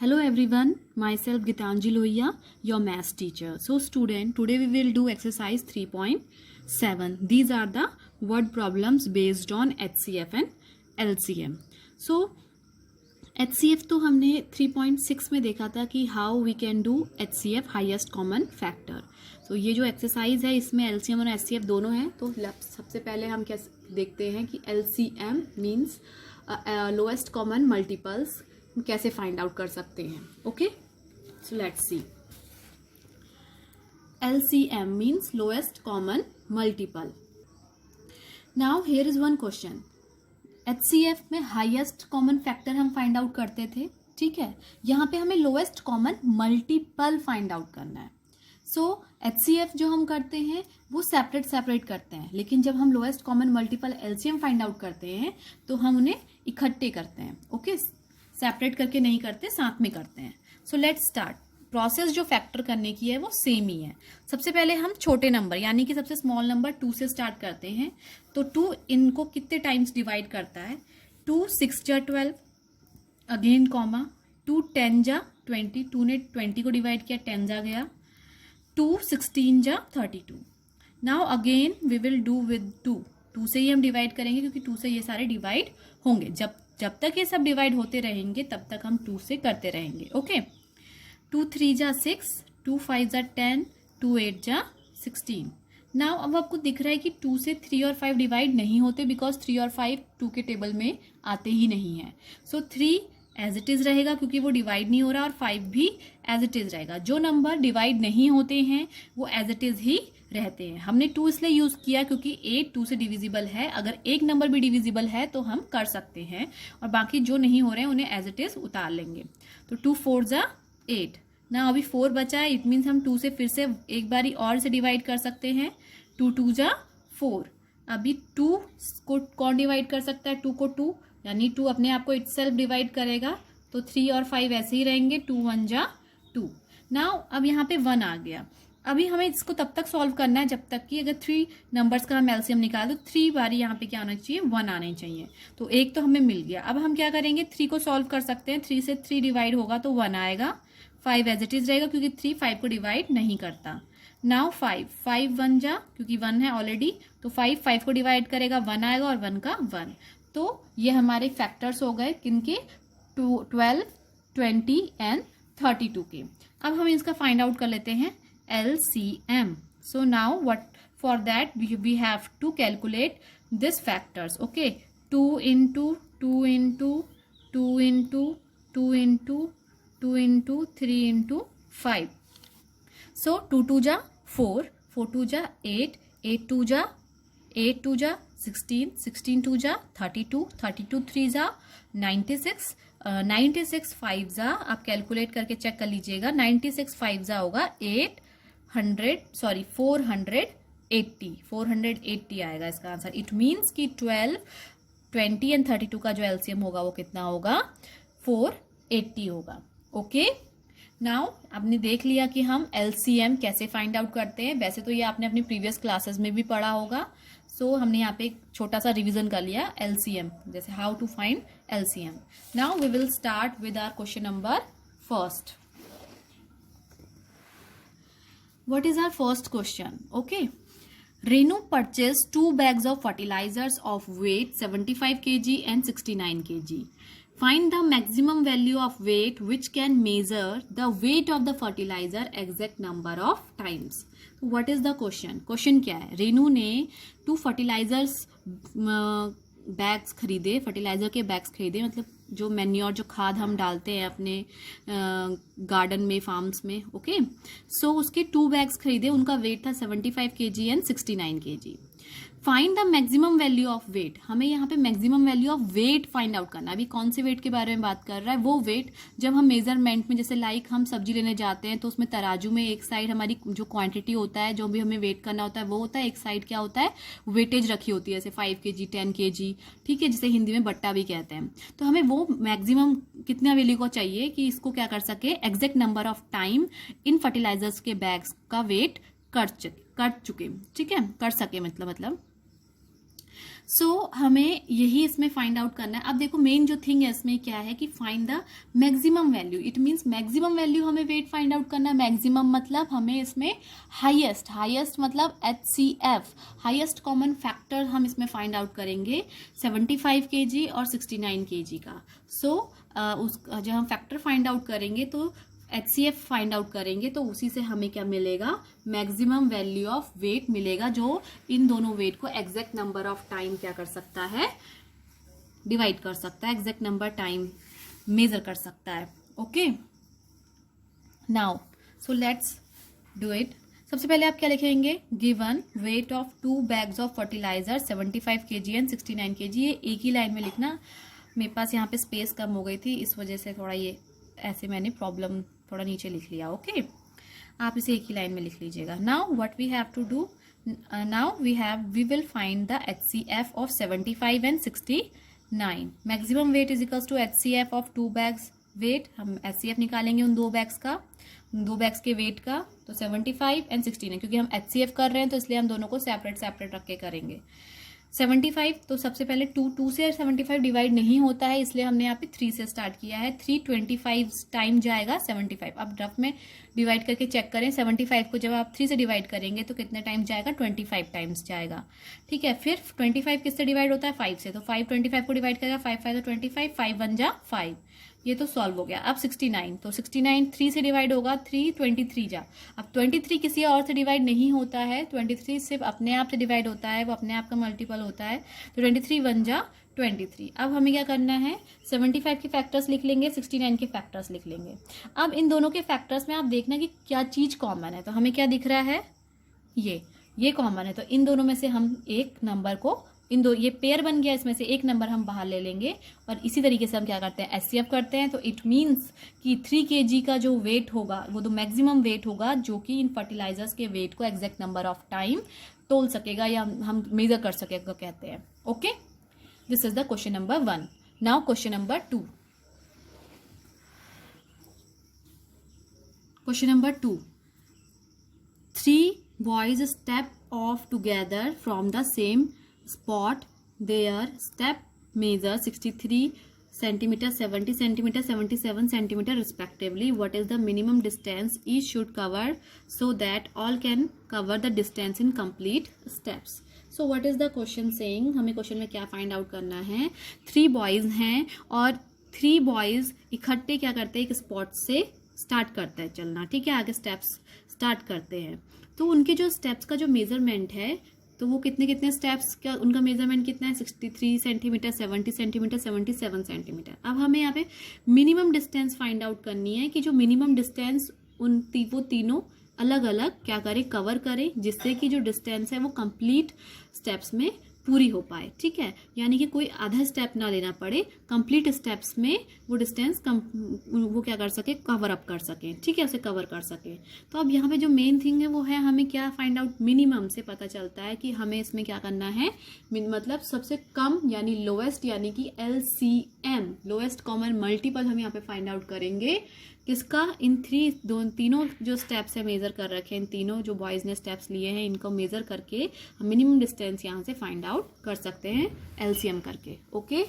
Hello everyone, myself Gitanjali Lohia, your maths teacher. So student, today we will do exercise 3.7. These are the word problems based on HCF and LCM. So HCF तो हमने 3.6 में देखा था कि how we can do HCF highest common factor. तो ये जो exercise है इसमें LCM और HCF दोनों हैं. तो सबसे पहले हम क्या देखते हैं कि LCM means lowest common multiples कैसे फाइंड आउट कर सकते हैं. Okay, so let's see. LCM means lowest common multiple. Now here is one question. HCF में हाईएस्ट कॉमन फैक्टर हम फाइंड आउट करते थे, ठीक है. यहाँ पे हमें lowest common multiple find out करना है. सो HCF जो हम करते हैं वो सेपरेट करते हैं, लेकिन जब हम lowest common multiple LCM find out करते हैं तो हम उन्हें इकट्ठे करते हैं. ओके, सेपरेट करके नहीं करते, साथ में करते हैं. So let's start. प्रोसेस जो फैक्टर करने की है वो सेम ही है. सबसे पहले हम छोटे नंबर यानी कि सबसे स्मॉल नंबर 2 से स्टार्ट करते हैं. तो 2 इनको कितने टाइम्स डिवाइड करता है? 2 6 जा 12, अगेन कॉमा 2 10 जा 20, 2 ने 20 को डिवाइड किया, 10 जा गया. 2 16 जा 32. Now again we will do with 2 से ही हम डिवाइड करेंगे क्योंकि 2 से ये सारे डिवाइड होंगे. जब तक ये सब डिवाइड होते रहेंगे तब तक हम 2 से करते रहेंगे. ओके, 2 3 जा 6, 2 5 जा 10, 2 8 जा 16. नाउ अब आपको दिख रहा है कि 2 से 3 और 5 डिवाइड नहीं होते बिकॉज 3 और 5 2 के टेबल में आते ही नहीं है. सो 3 एज इट इज रहेगा क्योंकि वो डिवाइड नहीं हो रहा, और 5 भी एज इट इज रहेगा. जो नंबर डिवाइड नहीं होते हैं वो एज इट इज ही रहते हैं. हमने 2 इसलिए यूज किया क्योंकि 8 2 से डिविजिबल है. अगर एक नंबर भी डिविजिबल है तो हम कर सकते हैं, और बाकी जो नहीं हो रहे हैं उन्हें एज इट इज उतार लेंगे. तो 2 4 जा 8. ना अभी 4 बचा है, इट मीन्स हम 2 से फिर से एक बारी और से डिवाइड कर सकते हैं. 2 2 जा 4. अभी 2 को कौन डिवाइड कर सकता है? 2 को 2, यानी 2 अपने आप को इटसेल्फ डिवाइड करेगा. तो 3 और 5 ऐसे ही रहेंगे. 2 1 जा 2. नाउ अब यहाँ पे 1 आ गया. अभी हमें इसको तब तक सॉल्व करना है जब तक कि अगर 3 नंबर्स का हम एलसीएम निकाल, तो 3 बारी यहाँ पे क्या आना चाहिए? 1 आना चाहिए. तो एक तो हमें मिल गया. अब हम क्या करेंगे? 3 को सॉल्व कर सकते हैं. 3 से 3 डिवाइड होगा तो 1 आएगा. 5 एज इट इज रहेगा क्योंकि 3 5 को डिवाइड नहीं करता. नाउ 5 1 जा, क्योंकि 1 है ऑलरेडी, तो 5 5 को डिवाइड करेगा, 1 आएगा, और 1 का 1. तो ये हमारे फैक्टर्स हो गए किनके? 12 20 एंड 32 के. अब हम इसका फाइंड आउट कर लेते हैं LCM. So now for that we have to calculate this factors. Okay, 2 into 2 into 2 into 2 into 2 into 3 into 5. So 2 2 जा 4, 4 2 जा 8, 8 2 जा 16, 16 2 जा 32, 32 3 जा 96, 96 5 जा, आप कैलकुलेट करके चेक कर लीजिएगा. 96 5 जा होगा 480 आएगा इसका आंसर. इट मीन्स कि 12 20 एंड 32 का जो एलसीएम होगा वो कितना होगा? 480 होगा. ओके, नाउ आपने देख लिया कि हम एलसीएम कैसे फाइंड आउट करते हैं. वैसे तो ये आपने अपनी प्रीवियस क्लासेस में भी पढ़ा होगा. सो हमने यहाँ पे एक छोटा सा रिवीजन कर लिया एलसीएम, जैसे how to find LCM. Now we will start with our question number first. What is our first question? Okay. Renu purchased 2 bags of fertilizers of weight 75 kg and 69 kg. Find the maximum value of weight which can measure the weight of the fertilizer exact number of times. What is the question? Question क्या है? रेनू ने 2 fertilisers bags खरीदे, fertiliser के bags खरीदे, मतलब जो manure, जो खाद हम डालते हैं अपने गार्डन में, फार्म्स में. ओके, सो उसके 2 बैग्स खरीदे. उनका वेट था 75 kg and 69 kg. Find the maximum value of weight. हमें यहाँ पे maximum value of weight find out करना है. अभी कौन से वेट के बारे में बात कर रहा है? वो वेट जब हम मेजरमेंट में, जैसे लाइक हम सब्जी लेने जाते हैं तो उसमें तराजू में एक साइड हमारी जो क्वांटिटी होता है, जो भी हमें वेट करना होता है वो होता है. एक साइड क्या होता है? वेटेज रखी होती है, जैसे 5 kg 10 kg, ठीक है, जिसे हिंदी में बट्टा भी कहते हैं. तो हमें वो मैक्सिमम कितना वैल्यू को चाहिए कि इसको क्या कर सके? Exact number of time in fertilisers के बैग्स का वेट कर चुके, ठीक है, कर सके मतलब. हमें यही इसमें फाइंड आउट करना है। अब देखो मेन जो थिंग है इसमें क्या है कि find the maximum value. It means maximum value हमें वेट फाइंड आउट करना है। मैक्सिमम मतलब हमें इसमें हाईएस्ट मतलब HCF हाईएस्ट कॉमन फैक्टर हम इसमें फाइंड आउट करेंगे 75 kg और 69 kg का। उस जब हम फैक्टर फाइंड आउट करेंगे तो HCF फाइंड आउट करेंगे तो उसी से हमें क्या मिलेगा, मैक्सिमम वैल्यू ऑफ वेट मिलेगा, जो इन दोनों वेट को एग्जैक्ट नंबर ऑफ टाइम क्या कर सकता है, डिवाइड कर सकता है, एग्जैक्ट नंबर टाइम मेजर कर सकता है। Okay, now so let's do it. सबसे पहले आप क्या लिखेंगे, given weight of 2 bags of fertiliser 75 kg and 69 kg। ये एक ही लाइन में लिखना, मेरे पास यहाँ पे स्पेस कम हो गई थी इस वजह से थोड़ा ये ऐसे मैंने प्रॉब्लम थोड़ा नीचे लिख लिया। ओके, आप इसे एक ही लाइन में लिख लीजिएगा। Now what we have to do, now we will find the HCF of 75 and 69। Maximum weight is equals to HCF of 2 bags weight. हम HCF निकालेंगे उन 2 bags का, 2 bags के वेट का, तो 75 एंड 69। क्योंकि हम HCF कर रहे हैं तो इसलिए हम दोनों को सेपरेट रख के करेंगे। 75 तो सबसे पहले 2 से 75 डिवाइड नहीं होता है, इसलिए हमने यहाँ पे 3 से स्टार्ट किया है। 3 25 टाइम जाएगा 75। अब रफ में डिवाइड करके चेक करें, 75 को जब आप 3 से डिवाइड करेंगे तो कितने टाइम जाएगा, 25 टाइम्स जाएगा। ठीक है, फिर 25 किससे डिवाइड होता है, 5 से, तो 5 25 को डिवाइड करेगा, 5 5 तो 25, 5 1 जा 5, ये तो सॉल्व हो गया। अब 69, तो 69 3 से डिवाइड होगा, 3 23 जा। अब 23 किसी और से डिवाइड नहीं होता है, 23 सिर्फ अपने आप से डिवाइड होता है, वो अपने आप का मल्टीपल होता है, तो 23 1 जा 23। अब हमें क्या करना है, 75 के फैक्टर्स लिख लेंगे, 69 के फैक्टर्स लिख लेंगे। अब इन दोनों के फैक्टर्स में आप देखना कि क्या चीज कॉमन है, तो हमें क्या दिख रहा है, ये कॉमन है, तो इन दोनों में से हम एक नंबर को, ये पेयर बन गया, इसमें से एक नंबर हम बाहर ले लेंगे। और इसी तरीके से हम क्या करते हैं, HCF करते हैं। तो इट मीन्स कि 3 kg का जो वेट होगा वो तो मैक्सिमम वेट होगा, जो कि इन फर्टिलाइजर्स के वेट को एग्जैक्ट नंबर ऑफ टाइम तोल सकेगा या हम मेजर कर सकेगा कहते हैं। Okay, this is the question number 1। Now question number 2। Question number 2, 3 boys step off together from the same spot. Their step measure 63 centimeter, 70 centimeter, 77 centimeter respectively. What is the minimum distance each should cover so that all can cover the distance in complete steps? So what is the question saying? हमें question में क्या find out करना है, 3 boys हैं और 3 boys इकट्ठे क्या करते हैं, एक स्पॉट से स्टार्ट करता है चलना। ठीक है, आगे स्टेप्स स्टार्ट करते हैं, तो उनके जो स्टेप्स का जो मेजरमेंट है, तो वो कितने स्टेप्स का उनका मेजरमेंट कितना है, 63 सेंटीमीटर, 70 सेंटीमीटर, 77 सेंटीमीटर। अब हमें यहाँ पे मिनिमम डिस्टेंस फाइंड आउट करनी है कि जो मिनिमम डिस्टेंस वो तीनों अलग अलग क्या करें, कवर करें, जिससे कि जो डिस्टेंस है वो कंप्लीट स्टेप्स में पूरी हो पाए। ठीक है, यानी कि कोई आधा स्टेप ना लेना पड़े, कंप्लीट स्टेप्स में वो डिस्टेंस वो क्या कर सके, कवर अप कर सके। ठीक है, उसे कवर कर सके। तो अब यहाँ पे जो मेन थिंग है वो है, हमें क्या फाइंड आउट, मिनिमम से पता चलता है कि हमें इसमें क्या करना है, मतलब सबसे कम यानी लोएस्ट, यानी कि LCM लोएस्ट कॉमन मल्टीपल हम यहाँ पे फाइंड आउट करेंगे। किसका, इन तीनों जो स्टेप्स है मेजर कर रखे हैं, इन तीनों जो बॉयज ने स्टेप्स लिए हैं इनको मेजर करके हम मिनिमम डिस्टेंस यहाँ से फाइंड आउट कर सकते हैं LCM करके। Okay,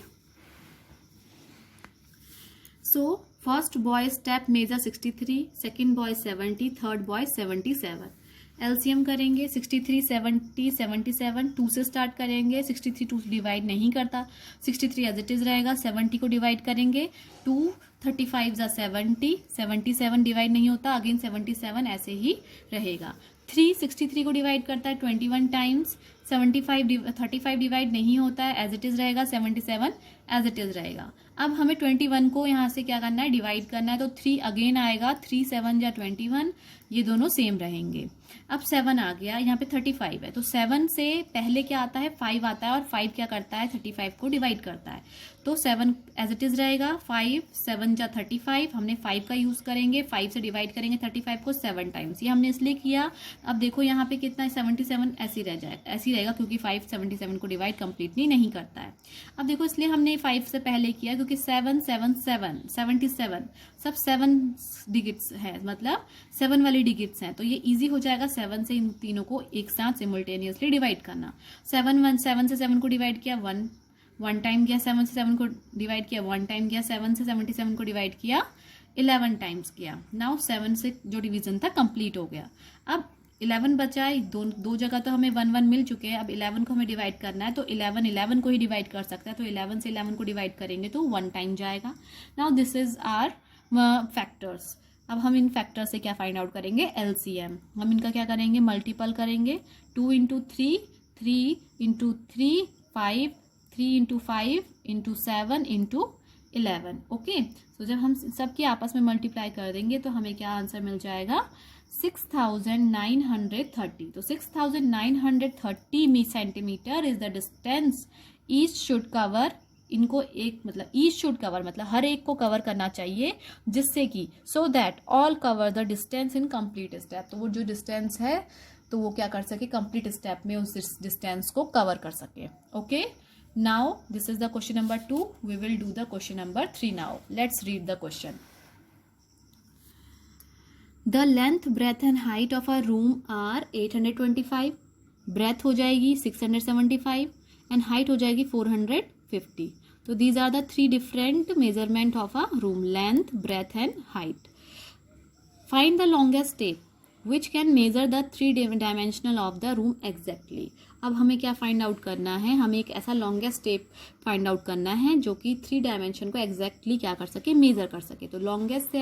so first boy step measure 63, second boy 70, third boy 77। LCM करेंगे, 63 70 77, 2 से स्टार्ट करेंगे, 63 2 डिवाइड नहीं करता, 63 एज इट इज रहेगा, 70 को डिवाइड करेंगे, 2 35 जा 70, 77 डिवाइड नहीं होता, अगेन 77 ऐसे ही रहेगा। 3 63 को डिवाइड करता है 21 टाइम्स, 35 डिवाइड नहीं होता है, एज इट इज रहेगा, 77 एज इट इज रहेगा। अब हमें 21 को यहाँ से क्या करना है, डिवाइड करना है, तो 3 अगेन आएगा, 3 7 जा 21, ये दोनों सेम रहेंगे। अब 7 आ गया, यहाँ पे 35 है, तो 7 से पहले क्या आता है, 5 आता है, और 5 क्या करता है, 35 को डिवाइड करता है, तो 7 एज इट इज रहेगा। 5 7 जा 35, हमने 5 का यूज करेंगे, 5 से डिवाइड करेंगे 35 को 7 टाइम्स, ये हमने इसलिए किया। अब देखो यहाँ पे कितना है, 77 ऐसी रह जाए, ऐसी रहेगा, क्योंकि 5 77 को डिवाइड कंप्लीटली नहीं करता है। अब देखो इसलिए हमने 5 से पहले किया, क्योंकि 7 7 7 77, सब 7 डिजिट्स है, मतलब 7 वाली डिजिट्स हैं, तो ये इजी हो जाएगा 7 से इन तीनों को एक साथ सिमुल्टेनियसली डिवाइड करना। 7 से 7 को डिवाइड किया, 1 टाइम किया, 7 से 7 को डिवाइड किया, 1 टाइम किया, 7 से 77 को डिवाइड किया, 11 टाइम्स किया। नाउ 7 से जो डिवीजन था कंप्लीट हो गया। अब 11 बचा है, दो जगह तो हमें 1 1 मिल चुके हैं। अब 11 को हमें डिवाइड करना है, तो 11 को ही डिवाइड कर सकता है, तो 11 से 11 को डिवाइड करेंगे तो 1 टाइम जाएगा। Now this is our factors. अब हम इन फैक्टर से क्या फाइंड आउट करेंगे, एलसीएम। हम इनका क्या करेंगे, मल्टीपल करेंगे। 2 into 3, 3 into 3, 5, 3 into 5 into 7 into 11। Okay, तो जब हम सबकी आपस में मल्टीप्लाई कर देंगे तो हमें क्या आंसर मिल जाएगा, 6930। तो 6930 centimetre is the distance each should cover. इनको एक मतलब ईच शुड कवर मतलब हर एक को कवर करना चाहिए, जिससे कि so that all cover the distance in complete step. तो वो जो डिस्टेंस है तो वो क्या कर सके, कंप्लीट स्टेप में उस डिस्टेंस को कवर कर सके। Okay, now this is the question number 2। We will do the question number 3 now. Let's read the question. The length, breadth and height of a room are 825, breadth हो जाएगी 675 and height हो जाएगी 450. तो these are the 3 different measurement of a room: length, breadth and height. Find the longest tape which can measure the 3 dimensional of the room exactly. अब हमें क्या find out करना है, हमें एक ऐसा लॉन्गेस्ट टेप फाइंड आउट करना है जो कि 3 डायमेंशन को एग्जैक्टली क्या कर सके, मेजर कर सके। तो लॉन्गेस्ट से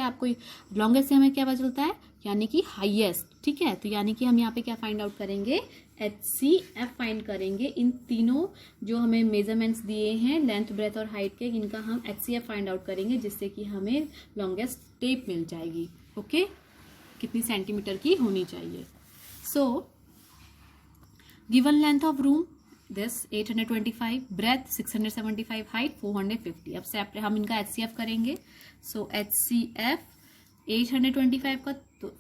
हमें क्या पता चलता है, यानी कि हाईएस्ट। ठीक है, तो यानी कि हम यहाँ पे क्या फाइंड आउट करेंगे, HCF फाइंड करेंगे। इन तीनों जो हमें मेजरमेंट्स दिए हैं लेंथ, ब्रेथ और हाइट के, इनका हम HCF फाइंड आउट करेंगे, जिससे कि हमें लॉन्गेस्ट टेप मिल जाएगी। ओके, कितनी सेंटीमीटर की होनी चाहिए। So given length of room this 825, breadth 675, height 450। अब सेपरेट हम इनका HCF करेंगे। सो HCF 825 का, तो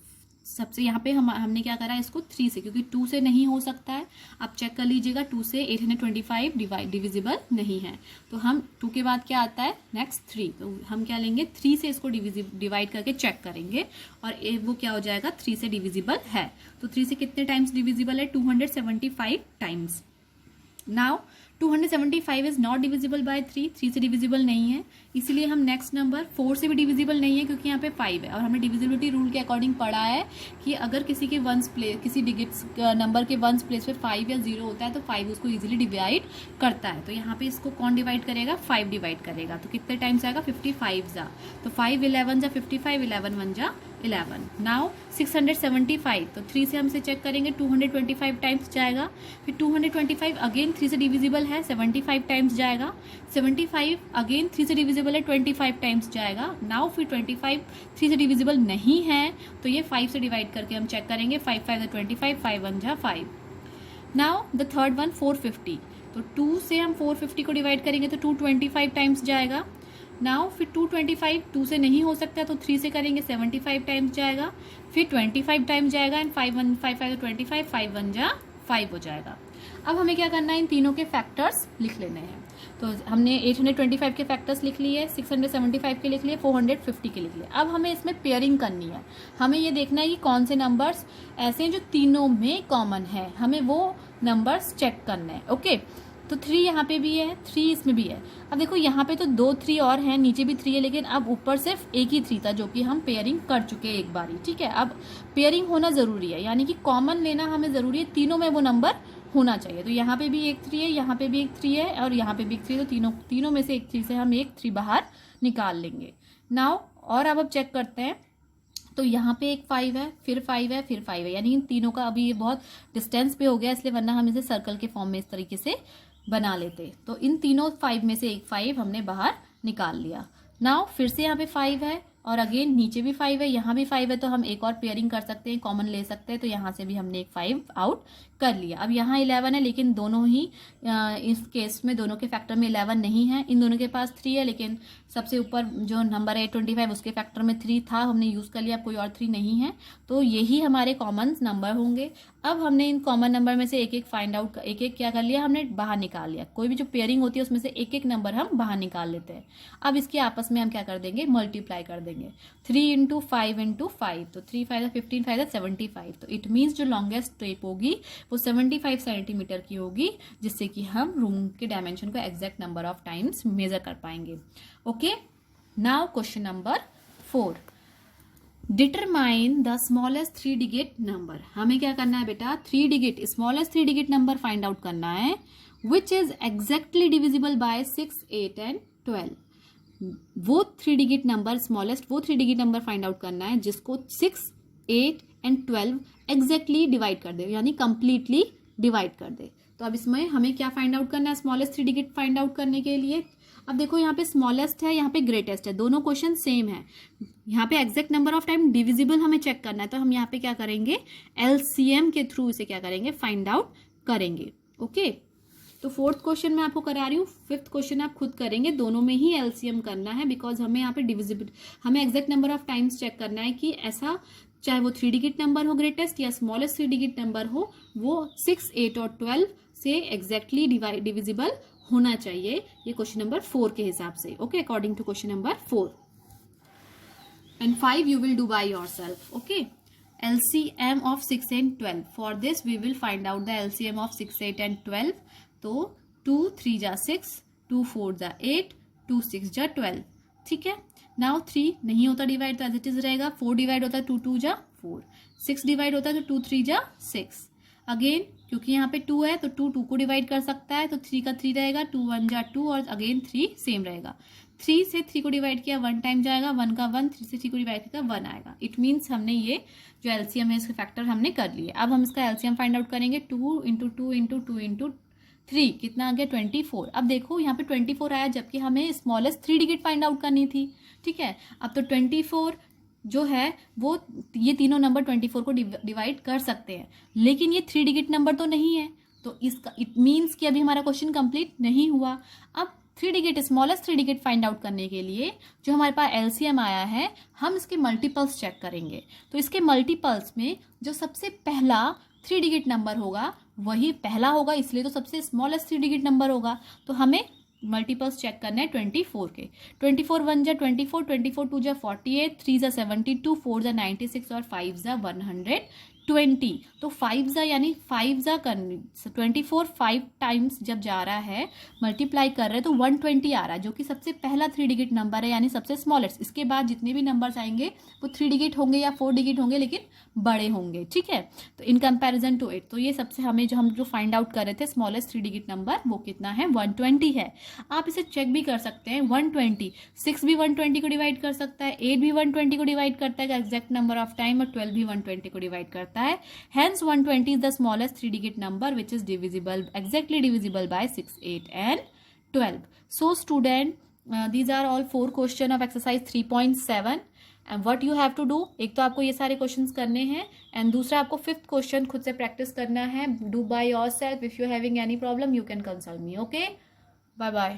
सबसे यहाँ पे हमने क्या करा, इसको 3 से, क्योंकि 2 से नहीं हो सकता है। आप चेक कर लीजिएगा, 2 से 825 डिविजिबल नहीं है। तो हम 2 के बाद क्या आता है, नेक्स्ट 3। तो हम क्या लेंगे, 3 से इसको डिवाइड करके चेक करेंगे और वो क्या हो जाएगा, 3 से डिविजिबल है। तो 3 से कितने टाइम्स डिविजिबल है, 275 times. Now 275 is not divisible by 3 से डिविजिबल नहीं है, इसीलिए हम नेक्स्ट नंबर 4 से भी डिविजिबल नहीं है, क्योंकि यहाँ पे 5 है। और हमें डिविजिबिलिटी रूल के अकॉर्डिंग पढ़ा है कि अगर किसी के किसी डिजिट्स नंबर के वंस प्लेस पे 5 या 0 होता है तो 5 उसको इजीली डिवाइड करता है। तो यहाँ पे इसको कौन डिवाइड करेगा, 5 डिवाइड करेगा। तो कितने टाइम्स आएगा, 55 जा, तो 5 11 जा 55, 11 1 जा 11। नाउ 675, तो 3 से हमसे चेक करेंगे, 225 टाइम्स जाएगा। फिर 225 अगेन 3 से डिविजिबल है, 75 टाइम्स जाएगा। 75 अगेन 3 से डिविजिबल है, 25 टाइम्स जाएगा। नाउ फिर 25 3 से डिविजिबल नहीं है, तो ये 5 से डिवाइड करके हम चेक करेंगे, 5 5 जा 25, 5 1 जा 5। नाउ द थर्ड वन 450, तो 2 से हम 450 को डिवाइड करेंगे तो 225 टाइम्स जाएगा। नाउ फिर 225 2 से नहीं हो सकता, तो 3 से करेंगे, 75 टाइम्स जाएगा। फिर 25 टाइम्स जाएगा एंड 5 1 5 5 25, 5 1 जा 5 हो जाएगा। अब हमें क्या करना है, इन तीनों के फैक्टर्स लिख लेने हैं। तो हमने 825 के फैक्टर्स लिख लिए, 675 के लिख लिए, 450 के लिख लिए। अब हमें इसमें पेयरिंग करनी है। हमें ये देखना है कि कौन से नंबर्स ऐसे हैं जो तीनों में कॉमन है, हमें वो नंबर्स चेक करना है। ओके, तो 3 यहाँ पे भी है, 3 इसमें भी है। अब देखो यहाँ पे तो 2 3 और हैं, नीचे भी 3 है, लेकिन अब ऊपर सिर्फ एक ही 3 था जो कि हम पेयरिंग कर चुके हैं एक बारी। ठीक है, अब पेयरिंग होना जरूरी है, यानी कि कॉमन लेना हमें जरूरी है, तीनों में वो नंबर होना चाहिए। तो यहाँ पे भी एक 3 है, यहाँ पे भी एक 3 है और यहाँ पे भी एक 3 है, तो तीनों में से एक 3 से हम एक 3 बाहर निकाल लेंगे। नाउ और अब चेक करते हैं, तो यहाँ पे एक 5 है, फिर 5 है, फिर 5 है, यानी इन तीनों का अभी ये बहुत डिस्टेंस पे हो गया, इसलिए वरना हम इसे सर्कल के फॉर्म में इस तरीके से बना लेते। तो इन तीनों 5 में से एक 5 हमने बाहर निकाल लिया। नाउ फिर से यहाँ पे 5 है और अगेन नीचे भी 5 है, यहाँ भी 5 है, तो हम एक और पेयरिंग कर सकते हैं, कॉमन ले सकते हैं। तो यहाँ से भी हमने एक 5 आउट कर लिया। अब यहाँ 11 है, लेकिन दोनों ही इस केस में दोनों के फैक्टर में 11 नहीं है। इन दोनों के पास 3 है, लेकिन सबसे ऊपर जो नंबर है 25 उसके फैक्टर में 3 था, हमने यूज कर लिया, कोई और 3 नहीं है। तो यही हमारे कॉमन नंबर होंगे। अब हमने इन कॉमन नंबर में से एक एक फाइंड आउट, एक एक क्या कर लिया हमने, बाहर निकाल लिया। कोई भी जो पेयरिंग होती है उसमें से एक एक नंबर हम बाहर निकाल लेते हैं। अब इसके आपस में हम क्या कर देंगे, मल्टीप्लाई कर देंगे। 3 इंटू 5 इंटू 5, तो 3 5 15 5 75। तो इट मीन्स जो लॉन्गेस्ट टेप होगी वो 75 सेंटीमीटर की होगी, जिससे कि हम रूम के डायमेंशन को exact number of times measure कर पाएंगे। Okay, now question number 4, determine the smallest 3 digit number. हमें क्या करना है बेटा, 3 digit smallest 3 digit number find out करना है which is exactly divisible by 6, 8 and 12। वो 3 डिजिट नंबर, स्मॉलेस्ट वो 3 डिजिट नंबर फाइंड आउट करना है जिसको 6, 8 एंड 12 एग्जैक्टली डिवाइड कर दे, यानी कंप्लीटली डिवाइड कर दे। तो अब इसमें हमें क्या फाइंड आउट करना है, स्मॉलेस्ट 3 डिजिट फाइंड आउट करने के लिए। अब देखो यहाँ पे स्मॉलेस्ट है, यहाँ पे ग्रेटेस्ट है, दोनों क्वेश्चन सेम है। यहाँ पे exact number of time divisible हमें चेक करना है, तो हम यहाँ पे क्या करेंगे, एलसीएम के थ्रू इसे क्या करेंगे, फाइंड आउट करेंगे। ओके, तो 4th क्वेश्चन मैं आपको करा रही हूँ, 5th क्वेश्चन आप खुद करेंगे। दोनों में ही एलसीएम करना है, बिकॉज हमें यहाँ पे डिविजिबल, हमें exact number of times check करना है कि ऐसा चाहे वो 3 डिजिट नंबर हो ग्रेटेस्ट या स्मॉलेस्ट 3 डिजिट नंबर हो, वो 6, 8 और 12 से एग्जैक्टली डिविजिबल होना चाहिए। ये क्वेश्चन नंबर 4 के हिसाब से। Okay, according to question number 4 and 5 you will do by yourself. Okay, LCM of 6 and 12. For this we will find out the LCM of 6, 8 and 12. तो 2 3 जा 6, 2 4 जा 8, 2 6 जा 12। ठीक है, नाउ 3 नहीं होता डिवाइड तो एज इट इज रहेगा। 4 डिवाइड होता है 2 2 जा 4, 6 डिवाइड होता है तो 2 3 जा 6। अगेन क्योंकि यहाँ पे 2 है तो 2 2 को डिवाइड कर सकता है, तो 3 का 3 रहेगा, 2 1 जा 2 और अगेन 3 सेम रहेगा। 3 से 3 को डिवाइड किया 1 टाइम जाएगा, 1 का 1, 3 से 3 को डिवाइड किया 1 आएगा। इट मीन्स हमने ये जो एलसीएम है इसके फैक्टर हमने कर लिए। अब हम इसका एलसीएम फाइंड आउट करेंगे। 2 इंटू 2 इंटू 2 इंटू 3 कितना आ गया, 24। अब देखो यहाँ पे 24 आया, जबकि हमें स्मॉलेस्ट 3 डिजिट फाइंड आउट करनी थी। ठीक है, अब तो 24 जो है वो ये तीनों नंबर 24 को डिवाइड कर सकते हैं, लेकिन ये 3 डिजिट नंबर तो नहीं है, तो इसका इट मीन्स कि अभी हमारा क्वेश्चन कंप्लीट नहीं हुआ। अब 3 digit smallest 3 digit find out करने के लिए जो हमारे पास एलसीएम आया है, हम इसके मल्टीपल्स चेक करेंगे। तो इसके मल्टीपल्स में जो सबसे पहला 3 डिजिट नंबर होगा वही पहला होगा, इसलिए तो सबसे स्मॉलेस्ट 3 डिजिट नंबर होगा। तो हमें मल्टीपल्स चेक करने हैं 24 के। 24 1 जा 24, 24 2 जा 48, 3 जा 72, 4 जा 96 और 5 जा 120। तो 5 जा यानी 5 जा 24 5 टाइम्स जब जा रहा है, मल्टीप्लाई कर रहे हैं तो 120 आ रहा है, जो कि सबसे पहला 3 डिजिट नंबर है, यानी सबसे स्मॉलेस्ट। इसके बाद जितने भी नंबर्स आएंगे वो 3 डिजिट होंगे या 4 डिजिट होंगे, लेकिन बड़े होंगे। ठीक है, तो इन कंपैरिजन टू 8, तो ये सबसे हमें जो फाइंड आउट कर रहे थे स्मॉलेस्ट 3 डिजिट नंबर वो कितना है, 120 है। आप इसे चेक भी कर सकते हैं, 120 6 भी 120 को डिवाइड कर सकता है, 8 भी 120 को डिवाइड करता है एग्जैक्ट नंबर ऑफ टाइम, और 12 भी 120 को डिवाइड करता है। Hence 120 is the smallest 3 digit number which is divisible, exactly divisible by 6, 8 and 12. So student, these are all 4 question of exercise 3.7 and what you have to do, एक तो आपको ये सारे क्वेश्चंस करने हैं and दूसरा आपको 5th क्वेश्चन खुद से प्रैक्टिस करना है। Do by yourself. If you are having any problem you can consult me. Okay, bye bye.